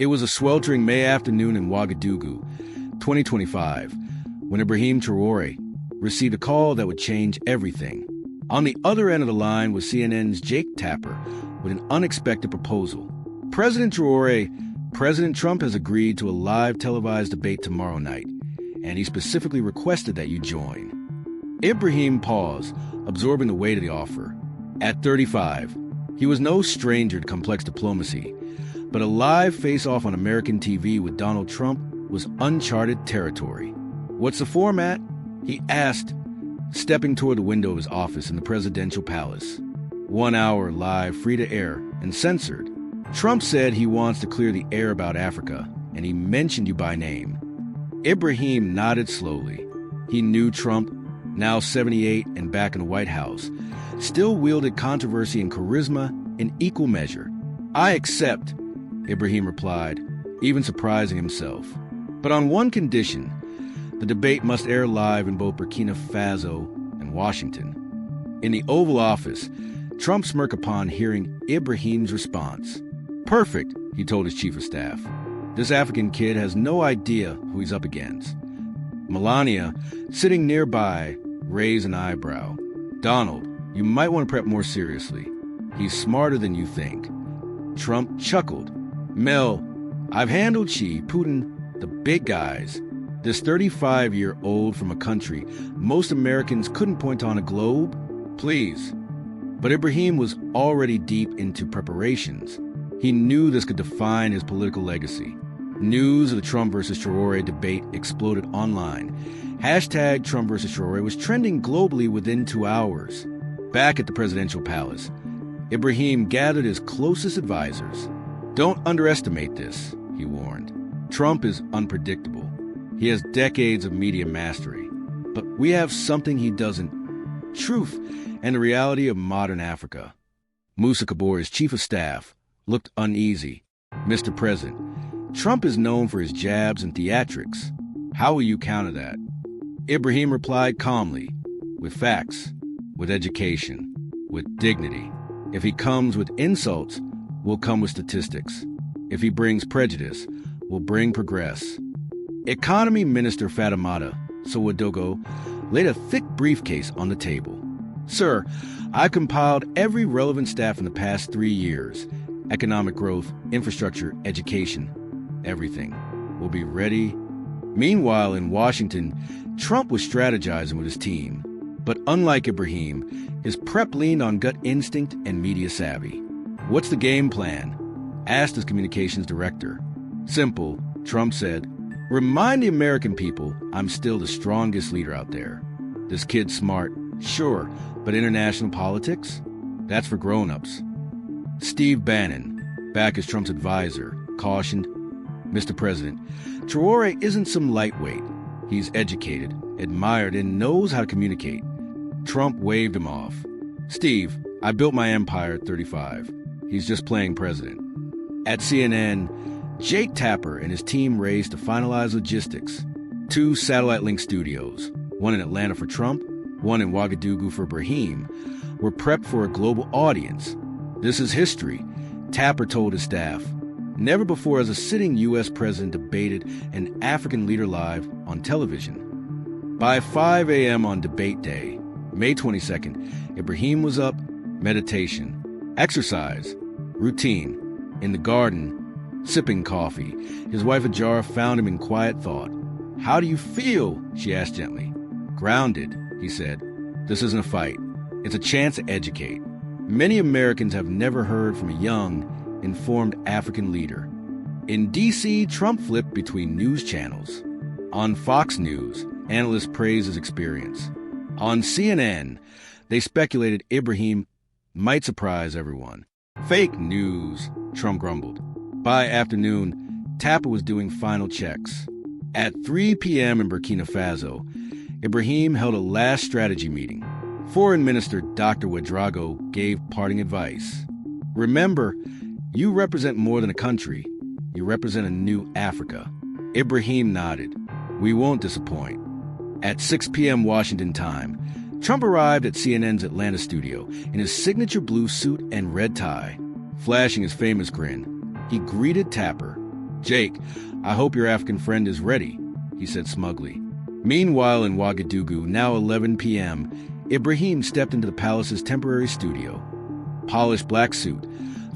It was a sweltering May afternoon in Ouagadougou, 2025, when Ibrahim Traoré received a call that would change everything. On the other end of the line was CNN's Jake Tapper with an unexpected proposal. President Traoré, President Trump has agreed to a live televised debate tomorrow night, and he specifically requested that you join. Ibrahim paused, absorbing the weight of the offer. At 35, he was no stranger to complex diplomacy, but a live face-off on American TV with Donald Trump was uncharted territory. What's the format? He asked, stepping toward the window of his office in the presidential palace. 1 hour live, free to air, and censored. Trump said he wants to clear the air about Africa, and he mentioned you by name. Ibrahim nodded slowly. He knew Trump, now 78 and back in the White House, still wielded controversy and charisma in equal measure. I accept, Ibrahim replied, even surprising himself. But on one condition: the debate must air live in both Burkina Faso and Washington. In the Oval Office, Trump smirked upon hearing Ibrahim's response. Perfect, he told his chief of staff. This African kid has no idea who he's up against. Melania, sitting nearby, raised an eyebrow. Donald, you might want to prep more seriously. He's smarter than you think. Trump chuckled. Mel, I've handled Xi, Putin, the big guys. This 35-year-old from a country most Americans couldn't point on a globe? Please. But Ibrahim was already deep into preparations. He knew this could define his political legacy. News of the Trump versus Traoré debate exploded online. Hashtag Trump versus Traoré was trending globally within 2 hours. Back at the presidential palace, Ibrahim gathered his closest advisors. Don't underestimate this, he warned. Trump is unpredictable. He has decades of media mastery. But we have something he doesn't: truth and the reality of modern Africa. Moussa Kabor, his chief of staff, looked uneasy. Mr. President, Trump is known for his jabs and theatrics. How will you counter that? Ibrahim replied calmly, with facts, with education, with dignity. If he comes with insults, we'll come with statistics. If he brings prejudice, we'll bring progress. Economy Minister Fatimata Sowadogo laid a thick briefcase on the table. Sir, I compiled every relevant staff in the past 3 years. Economic growth, infrastructure, education, everything. We'll be ready. Meanwhile, in Washington, Trump was strategizing with his team. But unlike Ibrahim, his prep leaned on gut instinct and media savvy. What's the game plan? Asked his communications director. Simple, Trump said. Remind the American people I'm still the strongest leader out there. This kid's smart, sure, but international politics? That's for grown-ups. Steve Bannon, back as Trump's advisor, cautioned, Mr. President, Traoré isn't some lightweight. He's educated, admired, and knows how to communicate. Trump waved him off. Steve, I built my empire at 35. He's just playing president. At CNN, Jake Tapper and his team raced to finalize logistics. 2 satellite-linked studios, one in Atlanta for Trump, one in Ouagadougou for Ibrahim, were prepped for a global audience. This is history, Tapper told his staff. Never before has a sitting U.S. president debated an African leader live on television. By 5 a.m. on debate day, May 22nd, Ibrahim was up, meditation, exercise, routine, in the garden, sipping coffee. His wife Ajara found him in quiet thought. How do you feel? She asked gently. Grounded, he said. This isn't a fight. It's a chance to educate. Many Americans have never heard from a young, informed African leader. In D.C., Trump flipped between news channels. On Fox News, analysts praised his experience. On CNN, they speculated Ibrahim might surprise everyone. Fake news, Trump grumbled. By afternoon, Tapper was doing final checks. At 3 p.m. in Burkina Faso, Ibrahim held a last strategy meeting. Foreign Minister Dr. Ouedraogo gave parting advice. Remember, you represent more than a country. You represent a new Africa. Ibrahim nodded. We won't disappoint. At 6 p.m. Washington time, Trump arrived at CNN's Atlanta studio in his signature blue suit and red tie. Flashing his famous grin, he greeted Tapper. "Jake, I hope your African friend is ready," he said smugly. Meanwhile in Ouagadougou, now 11 p.m., Ibrahim stepped into the palace's temporary studio. Polished black suit,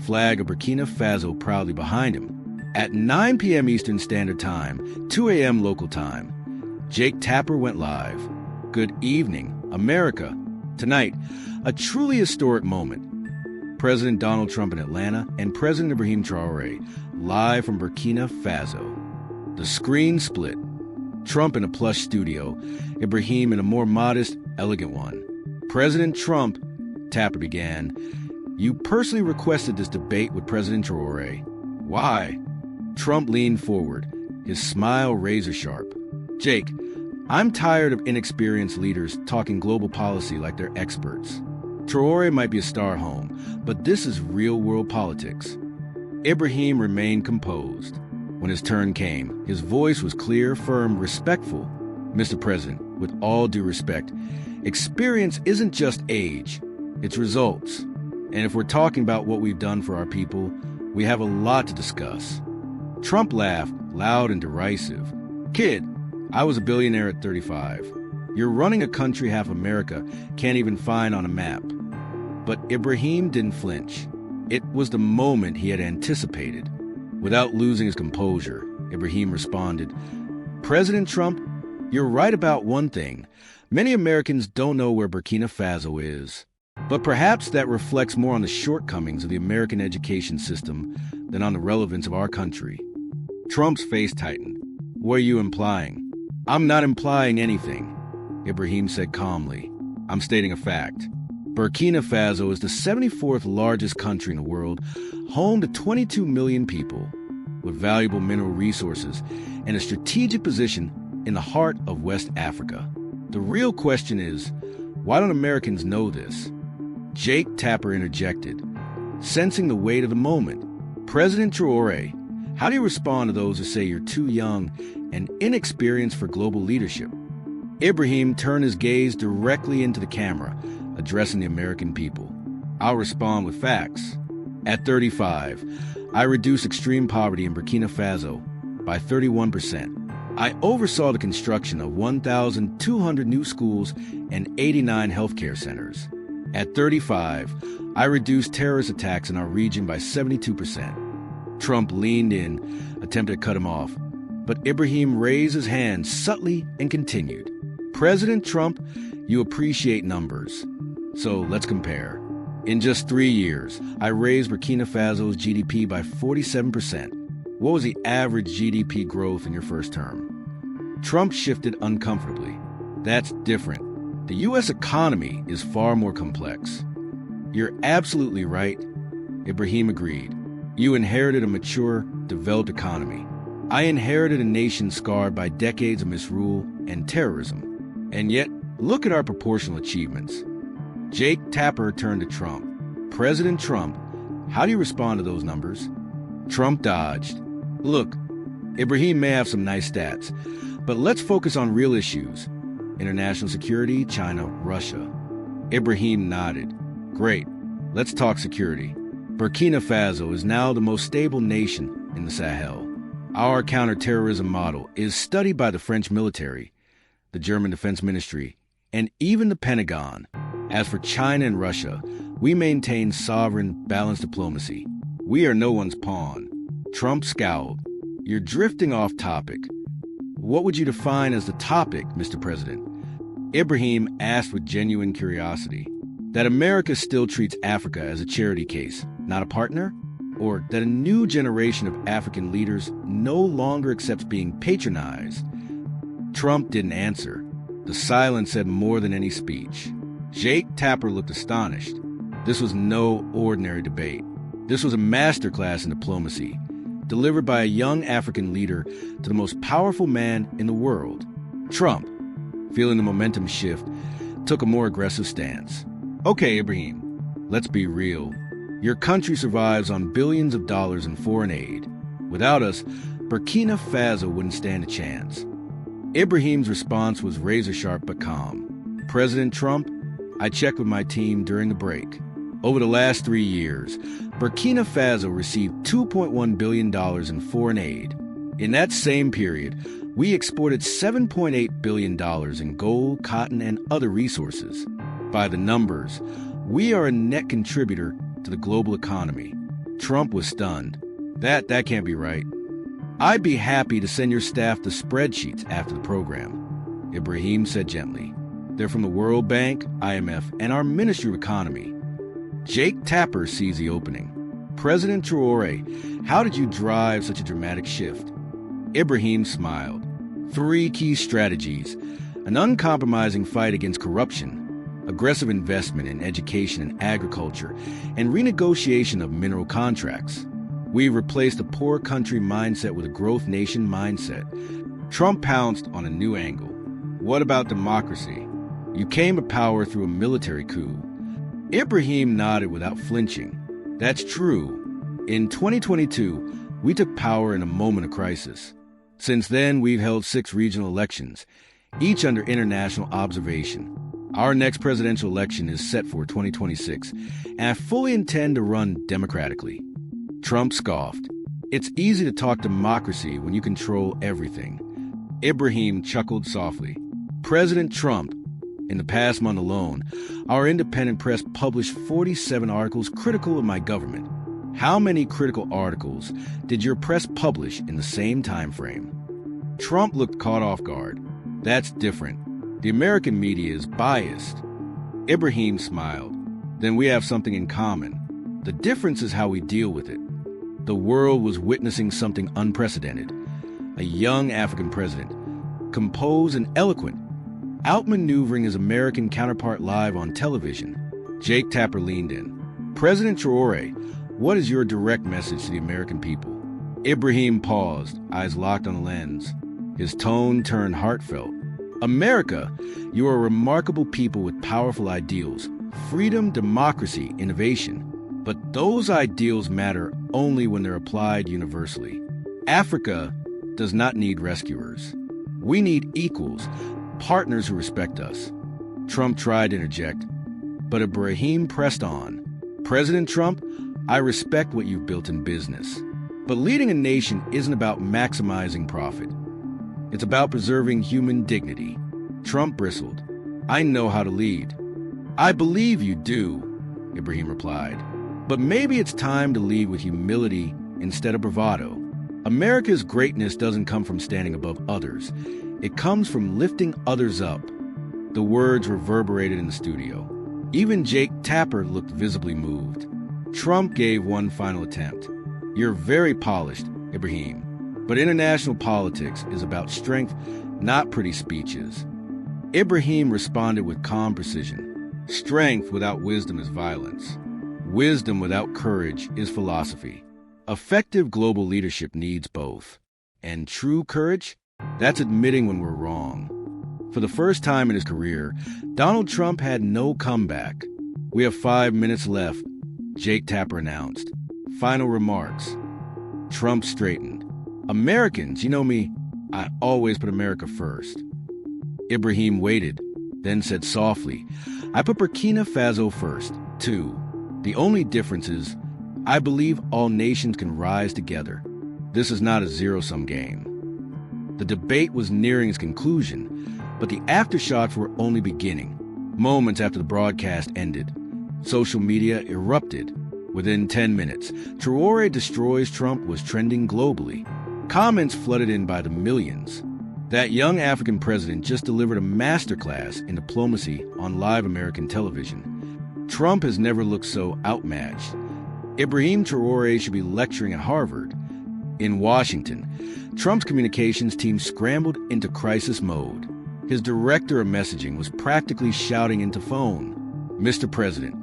flag of Burkina Faso proudly behind him. At 9 p.m. Eastern Standard Time, 2 a.m. local time, Jake Tapper went live. Good evening, America. Tonight, a truly historic moment. President Donald Trump in Atlanta and President Ibrahim Traoré live from Burkina Faso. The screen split. Trump in a plush studio, Ibrahim in a more modest, elegant one. President Trump, Tapper began, "You personally requested this debate with President Traoré. Why?" Trump leaned forward, his smile razor-sharp. "Jake, I'm tired of inexperienced leaders talking global policy like they're experts. Traoré might be a star home, but this is real-world politics." Ibrahim remained composed. When his turn came, his voice was clear, firm, respectful. "Mr. President, with all due respect, experience isn't just age, it's results. And if we're talking about what we've done for our people, we have a lot to discuss." Trump laughed, loud and derisive. "Kid, I was a billionaire at 35. You're running a country half America can't even find on a map." But Ibrahim didn't flinch. It was the moment he had anticipated. Without losing his composure, Ibrahim responded, "President Trump, you're right about one thing. Many Americans don't know where Burkina Faso is. But perhaps that reflects more on the shortcomings of the American education system than on the relevance of our country." Trump's face tightened. "What are you implying?" "I'm not implying anything," Ibrahim said calmly. "I'm stating a fact. Burkina Faso is the 74th largest country in the world, home to 22 million people, with valuable mineral resources and a strategic position in the heart of West Africa. The real question is, why don't Americans know this?" Jake Tapper interjected, sensing the weight of the moment. "President Traoré, how do you respond to those who say you're too young and inexperienced for global leadership?" Ibrahim turned his gaze directly into the camera, addressing the American people. "I'll respond with facts. At 35, I reduced extreme poverty in Burkina Faso by 31%. I oversaw the construction of 1,200 new schools and 89 healthcare centers. At 35, I reduced terrorist attacks in our region by 72%. Trump leaned in, attempted to cut him off, but Ibrahim raised his hand subtly and continued. "President Trump, you appreciate numbers. So let's compare. In just 3 years, I raised Burkina Faso's GDP by 47%. What was the average GDP growth in your first term?" Trump shifted uncomfortably. "That's different. The U.S. economy is far more complex." "You're absolutely right," Ibrahim agreed. "You inherited a mature, developed economy. I inherited a nation scarred by decades of misrule and terrorism. And yet, look at our proportional achievements." Jake Tapper turned to Trump. "President Trump, how do you respond to those numbers?" Trump dodged. "Look, Ibrahim may have some nice stats, but let's focus on real issues. International security, China, Russia." Ibrahim nodded. "Great. Let's talk security. Burkina Faso is now the most stable nation in the Sahel. Our counterterrorism model is studied by the French military, the German Defense Ministry, and even the Pentagon. As for China and Russia, we maintain sovereign, balanced diplomacy. We are no one's pawn." Trump scowled. "You're drifting off topic. What would you define as the topic, Mr. President?" Ibrahim asked with genuine curiosity. "That America still treats Africa as a charity case, not a partner? Or that a new generation of African leaders no longer accepts being patronized?" Trump didn't answer. The silence said more than any speech. Jake Tapper looked astonished. This was no ordinary debate. This was a masterclass in diplomacy, delivered by a young African leader to the most powerful man in the world. Trump, feeling the momentum shift, took a more aggressive stance. "Okay, Ibrahim, let's be real. Your country survives on billions of dollars in foreign aid. Without us, Burkina Faso wouldn't stand a chance." Ibrahim's response was razor-sharp but calm. "President Trump, I checked with my team during the break. Over the last 3 years, Burkina Faso received $2.1 billion in foreign aid. In that same period, we exported $7.8 billion in gold, cotton, and other resources. By the numbers, we are a net contributor to the global economy. Trump was stunned. That can't be right. I'd be happy to send your staff the spreadsheets after the program, Ibrahim said gently. They're from the World Bank, IMF, and our Ministry of Economy. Jake Tapper sees the opening. President Traoré, how did you drive such a dramatic shift? Ibrahim smiled. 3 key strategies: an uncompromising fight against corruption, aggressive investment in education and agriculture, and renegotiation of mineral contracts. We replaced a poor country mindset with a growth nation mindset. Trump pounced on a new angle. What about democracy? You came to power through a military coup. Ibrahim nodded without flinching. That's true. In 2022, we took power in a moment of crisis. Since then, we've held 6 regional elections, each under international observation. Our next presidential election is set for 2026, and I fully intend to run democratically. Trump scoffed. It's easy to talk democracy when you control everything. Ibrahim chuckled softly. President Trump, in the past month alone, our independent press published 47 articles critical of my government. How many critical articles did your press publish in the same time frame? Trump looked caught off guard. That's different. The American media is biased. Ibrahim smiled. Then we have something in common. The difference is how we deal with it. The world was witnessing something unprecedented. A young African president, composed and eloquent, outmaneuvering his American counterpart live on television. Jake Tapper leaned in. President Traoré, what is your direct message to the American people? Ibrahim paused, eyes locked on the lens. His tone turned heartfelt. America, you are a remarkable people with powerful ideals, freedom, democracy, innovation. But those ideals matter only when they're applied universally. Africa does not need rescuers. We need equals, partners who respect us. Trump tried to interject, but Ibrahim pressed on. President Trump, I respect what you've built in business. But leading a nation isn't about maximizing profit. It's about preserving human dignity. Trump bristled. I know how to lead. I believe you do, Ibrahim replied. But maybe it's time to lead with humility instead of bravado. America's greatness doesn't come from standing above others. It comes from lifting others up. The words reverberated in the studio. Even Jake Tapper looked visibly moved. Trump gave one final attempt. You're very polished, Ibrahim. But international politics is about strength, not pretty speeches. Ibrahim responded with calm precision. Strength without wisdom is violence. Wisdom without courage is philosophy. Effective global leadership needs both. And true courage? That's admitting when we're wrong. For the first time in his career, Donald Trump had no comeback. We have 5 minutes left, Jake Tapper announced. Final remarks. Trump straightened. Americans, you know me, I always put America first. Ibrahim waited, then said softly, I put Burkina Faso first, too. The only difference is, I believe all nations can rise together. This is not a zero-sum game. The debate was nearing its conclusion, but the aftershocks were only beginning. Moments after the broadcast ended, social media erupted. Within 10 minutes, Traoré destroys Trump was trending globally. Comments flooded in by the millions. That young African president just delivered a masterclass in diplomacy on live American television. Trump has never looked so outmatched. Ibrahim Traoré should be lecturing at Harvard. In Washington, Trump's communications team scrambled into crisis mode. His director of messaging was practically shouting into phone, Mr. President,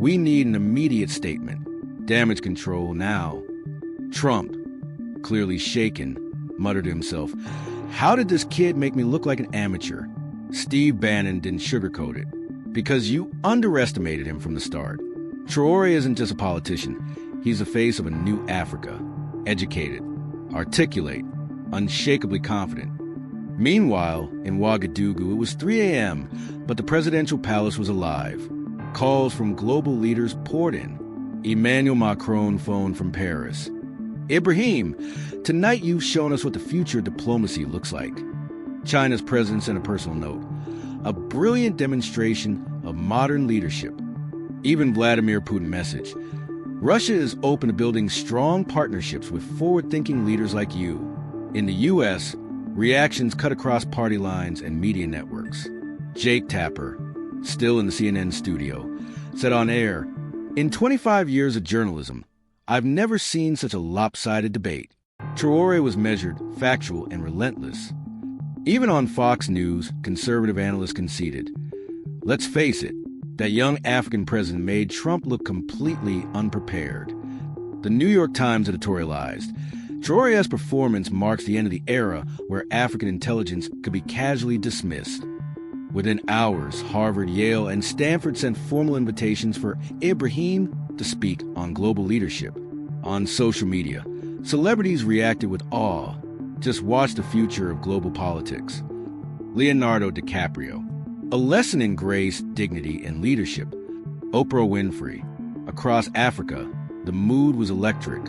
we need an immediate statement. Damage control now. Trump, clearly shaken, muttered to himself, how did this kid make me look like an amateur? Steve Bannon didn't sugarcoat it. Because you underestimated him from the start. Traoré isn't just a politician. He's the face of a new Africa. Educated, articulate, unshakably confident. Meanwhile, in Ouagadougou, it was 3 a.m., but the presidential palace was alive. calls from global leaders poured in. Emmanuel Macron phoned from Paris. Ibrahim, tonight you've shown us what the future of diplomacy looks like. China's president sent a personal note. A brilliant demonstration of modern leadership. Even Vladimir Putin messaged. Russia is open to building strong partnerships with forward-thinking leaders like you. In the U.S., reactions cut across party lines and media networks. Jake Tapper, still in the CNN studio, said on air, "In 25 years of journalism, I've never seen such a lopsided debate. Traoré was measured, factual, and relentless." Even on Fox News, conservative analysts conceded. Let's face it, that young African president made Trump look completely unprepared. The New York Times editorialized, Traoré's performance marks the end of the era where African intelligence could be casually dismissed. Within hours, Harvard, Yale, and Stanford sent formal invitations for Ibrahim to speak on global leadership. On social media, celebrities reacted with awe. Just watch the future of global politics. Leonardo DiCaprio, a lesson in grace, dignity, and leadership. Oprah Winfrey. Across Africa, the mood was electric.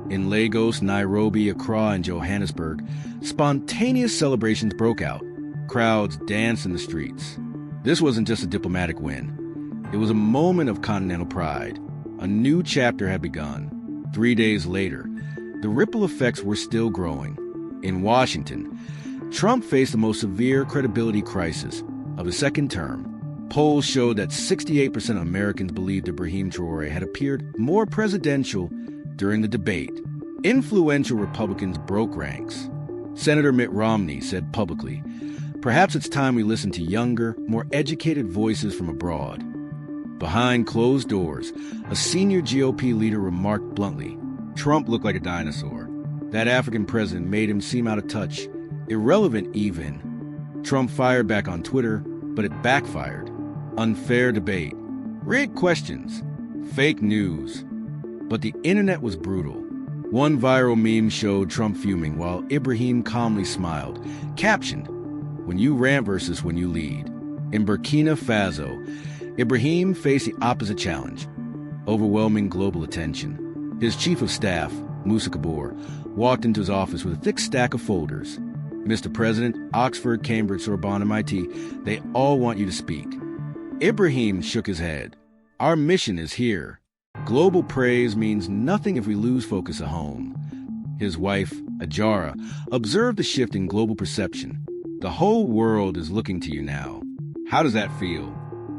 In Lagos, Nairobi, Accra, and Johannesburg, spontaneous celebrations broke out. Crowds danced in the streets. This wasn't just a diplomatic win. It was a moment of continental pride. A new chapter had begun. 3 days later, the ripple effects were still growing. In Washington, Trump faced the most severe credibility crisis of his second term. Polls showed that 68% of Americans believed Ibrahim Traoré had appeared more presidential during the debate. Influential Republicans broke ranks. Senator Mitt Romney said publicly, "Perhaps it's time we listen to younger, more educated voices from abroad." Behind closed doors, a senior GOP leader remarked bluntly, "Trump looked like a dinosaur. That African president made him seem out of touch, irrelevant even." Trump fired back on Twitter, but it backfired. Unfair debate, rigged questions, fake news. But the internet was brutal. One viral meme showed Trump fuming while Ibrahim calmly smiled, captioned, "When you rant versus when you lead." In Burkina Faso, Ibrahim faced the opposite challenge, overwhelming global attention. His chief of staff, Moussa Kabor, walked into his office with a thick stack of folders. "Mr. President, Oxford, Cambridge, Sorbonne, MIT, they all want you to speak." Ibrahim shook his head. "Our mission is here. Global praise means nothing if we lose focus at home." His wife, Ajara, observed the shift in global perception. "The whole world is looking to you now. How does that feel?"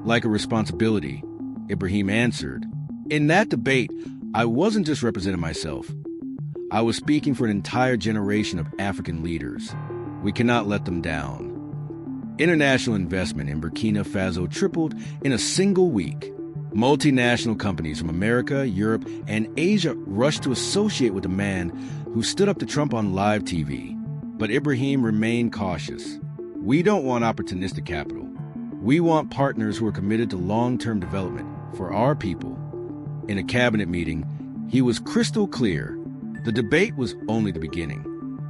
"Like a responsibility," Ibrahim answered. "In that debate, I wasn't just representing myself. I was speaking for an entire generation of African leaders. We cannot let them down." International investment in Burkina Faso tripled in a single week. Multinational companies from America, Europe, and Asia rushed to associate with the man who stood up to Trump on live TV. But Ibrahim remained cautious. "We don't want opportunistic capital. We want partners who are committed to long-term development for our people." In a cabinet meeting, he was crystal clear. The debate was only the beginning.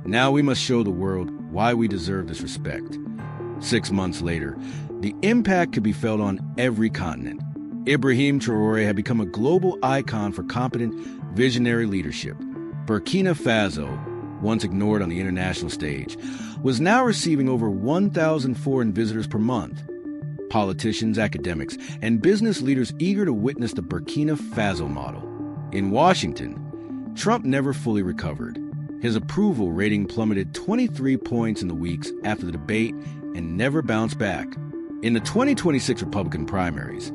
Now we must show the world why we deserve this respect. 6 months later, the impact could be felt on every continent. Ibrahim Traoré had become a global icon for competent, visionary leadership. Burkina Faso, once ignored on the international stage, was now receiving over 1,000 foreign visitors per month. Politicians, academics, and business leaders eager to witness the Burkina Faso model. In Washington, Trump never fully recovered. His approval rating plummeted 23 points in the weeks after the debate and never bounced back. In the 2026 Republican primaries,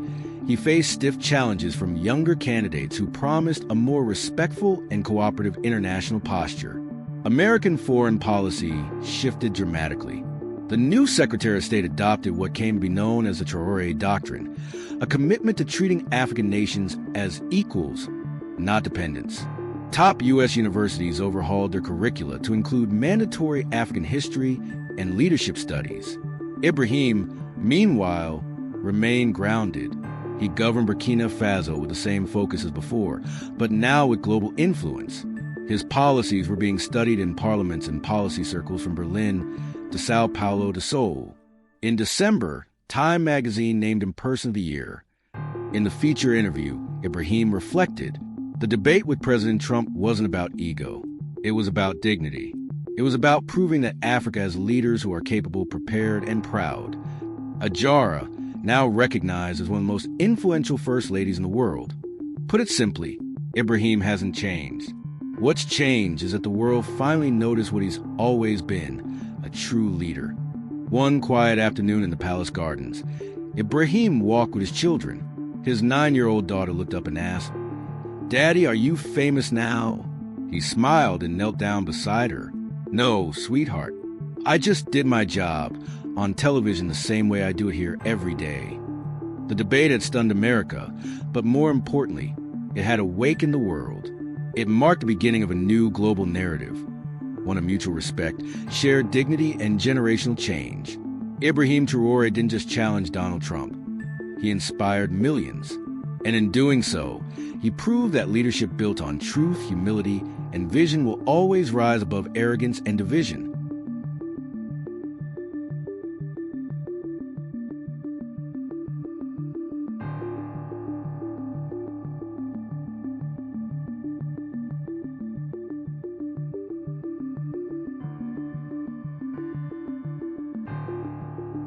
he faced stiff challenges from younger candidates who promised a more respectful and cooperative international posture. American foreign policy shifted dramatically. The new Secretary of State adopted what came to be known as the Traoré Doctrine, a commitment to treating African nations as equals, not dependents. Top U.S. universities overhauled their curricula to include mandatory African history and leadership studies. Ibrahim, meanwhile, remained grounded. He governed Burkina Faso with the same focus as before, but now with global influence. His policies were being studied in parliaments and policy circles from Berlin to Sao Paulo to Seoul. In December, Time magazine named him Person of the Year. In the feature interview, Ibrahim reflected, the debate with President Trump wasn't about ego. It was about dignity. It was about proving that Africa has leaders who are capable, prepared, and proud. Ajara, now recognized as one of the most influential first ladies in the world. Put it simply, Ibrahim hasn't changed. What's changed is that the world finally noticed what he's always been, a true leader. One quiet afternoon in the palace gardens, Ibrahim walked with his children. His 9-year-old daughter looked up and asked, "Daddy, are you famous now?" He smiled and knelt down beside her. "No, sweetheart. I just did my job on television the same way I do it here every day." The debate had stunned America, but more importantly, it had awakened the world. It marked the beginning of a new global narrative, one of mutual respect, shared dignity, and generational change. Ibrahim Traoré didn't just challenge Donald Trump. He inspired millions. And in doing so, he proved that leadership built on truth, humility, and vision will always rise above arrogance and division.